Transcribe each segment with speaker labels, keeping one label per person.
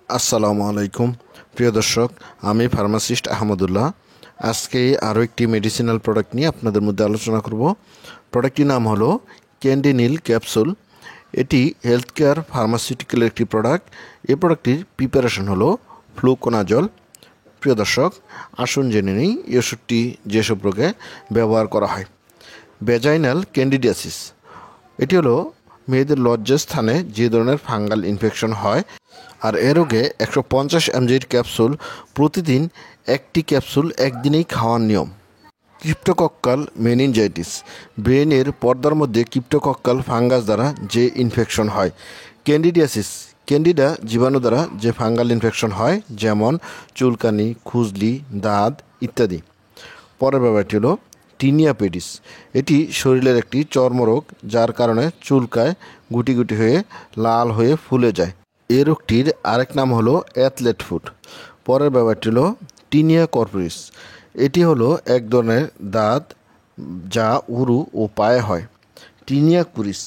Speaker 1: আসসালামু আলাইকুম প্রিয় দর্শক, আমি ফার্মাসিস্ট আহমদুল্লাহ। আজকে আরও একটি মেডিসিনাল প্রোডাক্ট নিয়ে আপনাদের মধ্যে আলোচনা করব। প্রোডাক্টটির নাম হলো ক্যান্ডিনিল ক্যাপসুল। এটি হেলথ কেয়ার ফার্মাসিউটিক্যালের একটি প্রোডাক্ট। এই প্রোডাক্টটির প্রিপারেশন হলো ফ্লুকোনাজল। প্রিয় দর্শক, আসুন জেনে নিই এই ওষুধটি যেসব রোগে ব্যবহার করা হয়। ভ্যাজাইনাল ক্যান্ডিডিয়াসিস, এটি হলো মেয়েদের লজ্জাস্থানে যে ধরনের ফাঙ্গাল ইনফেকশন হয়, আর এ রোগে 150 mg ক্যাপসুল প্রতিদিন, একটি ক্যাপসুল একদিনেই খাওয়ার নিয়ম। ক্রিপ্টোকক্কাল মেনিনজাইটিস, ব্রেনের পর্দার মধ্যে ক্রিপ্টোকক্কাল ফাঙ্গাস দ্বারা যে ইনফেকশন হয়। ক্যান্ডিডিয়াসিস, ক্যান্ডিডা জীবাণু দ্বারা যে ফাঙ্গাল ইনফেকশন হয়, যেমন চুলকানি, খুজলি, দাঁত ইত্যাদি। পরের ব্যাপারটি হলো টিনিয়া পেডিস। এটি শরীরের একটি চর্মরোগ, যার কারণে চুলকায়, গুটি গুটি হয়ে লাল হয়ে ফুলে যায়। এই রোগটির আরেক নাম হলো অ্যাথলেট ফুট। পরের ব্যাপারটি হলো টিনিয়া কর্পোরিস। এটি হলো এক ধরনের দাঁত যা উরু ও পায়ে হয়। টিনিয়া কুরিস,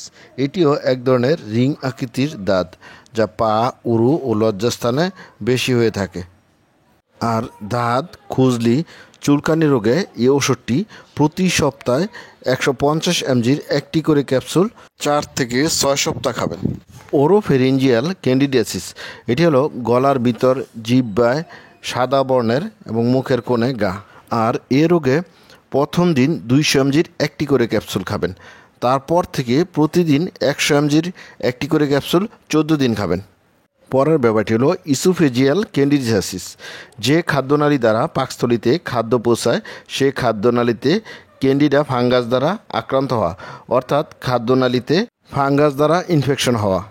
Speaker 1: এটিও এক ধরনের রিং আকৃতির দাঁত যা পা, উরু ও লজ্জাস্থানে বেশি হয়ে থাকে। আর দাঁত, খুজলি, চুলকানি রোগে এই ওষুধটি প্রতি সপ্তাহে 150 mg একটি করে ক্যাপসুল 4 থেকে 6 সপ্তাহ খাবেন। ওরোফেরিঞ্জিয়াল ক্যান্ডিডিয়াসিস, এটি হলো গলার ভিতর, জিহ্বায় সাদা বর্ণের এবং মুখের কোণে ঘা। আর এ রোগে প্রথম দিন 200 mg একটি করে ক্যাপসুল খাবেন। তারপর থেকে প্রতিদিন 100 mg একটি করে ক্যাপসুল 14 দিন খাবেন। পরের ব্যাপারটি হলো ইসোফেজিয়াল ক্যান্ডিডিয়াসিস। যে খাদ্যনালী দ্বারা পাকস্থলীতে খাদ্য পৌঁছায়, সে খাদ্যনালীতে ক্যান্ডিডা ফাঙ্গাস দ্বারা আক্রান্ত হওয়া, অর্থাৎ খাদ্যনালীতে ফাঙ্গাস দ্বারা ইনফেকশন হওয়া।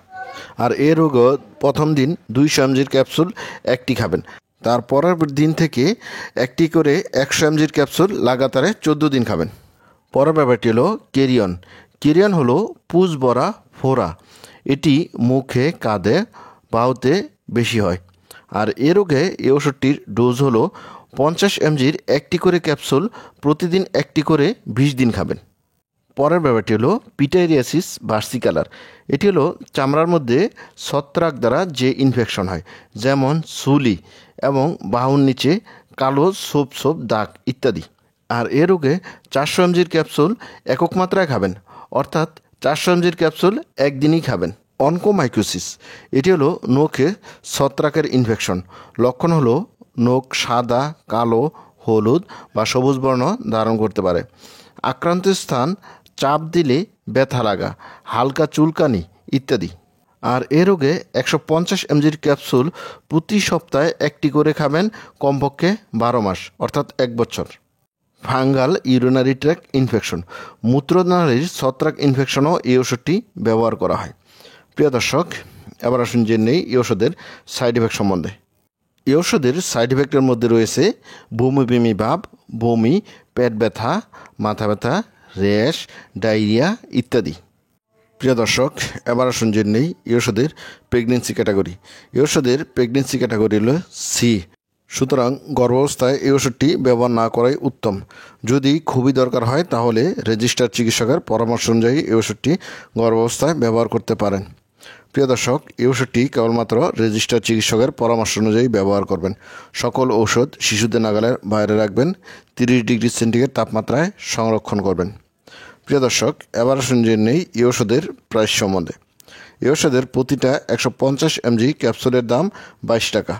Speaker 1: আর এ রোগও প্রথম দিন 200 mg ক্যাপসুল একটি খাবেন। তারপরের দিন থেকে একটি করে 100 mg ক্যাপসুল লাগাতারে 14 দিন খাবেন। পরের ব্যাপারটি হলো কেরিয়ন। কেরিয়ন হলো পুজ ভরা ফোড়া। এটি মুখে, কাঁধে, বাহুতে বেশি হয়। আর এ রোগে এই ওষুধটির ডোজ হলো 50 mg একটি করে ক্যাপসুল প্রতিদিন, একটি করে 20 দিন খাবেন। পরের ব্যাপারটি হলো পিটাইরিয়াসিস ভার্সিকালার। এটি হলো চামড়ার মধ্যে ছত্রাক দ্বারা যে ইনফেকশন হয়, যেমন সুলি এবং বাহুর নিচে কালো ছোপ ছোপ দাগ ইত্যাদি। আর এ রোগে 400 mg ক্যাপসুল একক মাত্রায় খাবেন, অর্থাৎ 400 mg ক্যাপসুল একদিনই খাবেন। অনকোমাইকোসিস, এটি হলো নখে ছত্রাকের ইনফেকশন। লক্ষণ হলো নখ সাদা, কালো, হলুদ বা সবুজ বর্ণ ধারণ করতে পারে। আক্রান্ত স্থান চাপ দিলে ব্যথা লাগা, হালকা চুলকানি ইত্যাদি। আর এ রোগে 150 mg ক্যাপসুল প্রতি সপ্তাহে একটি করে খাবেন, কমপক্ষে 12 মাস, অর্থাৎ 1 বছর। ফাঙ্গাল ইউরিনারি ট্র্যাক্ট ইনফেকশন, মূত্রনালীর ছত্রাক ইনফেকশনও এই ওষুধটি ব্যবহার করা হয়। প্রিয় দর্শক, এবার আসুন জেনে নেই এই ওষুধের সাইড ইফেক্ট সম্বন্ধে। এই ওষুধের সাইড ইফেক্টের মধ্যে রয়েছে বমি বমি ভাব, বমি, পেট ব্যথা, মাথা ব্যথা, র্যাশ, ডায়রিয়া ইত্যাদি। প্রিয় দর্শক, এবার আসুন জেনে নেই এই ওষুধের প্রেগনেন্সি ক্যাটাগরি। এই ওষুধের প্রেগনেন্সি ক্যাটাগরি হলো সি। সুতরাং গর্ভাবস্থায় এই ওষুধটি ব্যবহার না করাই উত্তম। যদি খুবই দরকার হয় তাহলে রেজিস্টার্ড চিকিৎসকের পরামর্শ অনুযায়ী এই ওষুধটি গর্ভাবস্থায় ব্যবহার করতে পারেন। প্রিয় দর্শক, এই ওষুধটি কেবলমাত্র রেজিস্টার্ড চিকিৎসকের পরামর্শ অনুযায়ী ব্যবহার করবেন। সকল ঔষধ শিশুদের নাগালের বাইরে রাখবেন। 30 ডিগ্রি সেন্টিগ্রেড তাপমাত্রায় সংরক্ষণ করবেন। প্রিয় দর্শক, এবার আসুন জেনে নেই এই ওষুধের প্রাইস সম্বন্ধে। এই ওষুধের প্রতিটা 150 mg ক্যাপসুলের দাম 22 টাকা।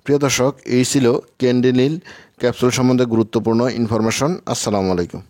Speaker 1: প্রিয় দর্শক, এই ছিল ক্যান্ডিনিল ক্যাপসুল সম্বন্ধে গুরুত্বপূর্ণ ইনফরমেশন। আসসালামু আলাইকুম।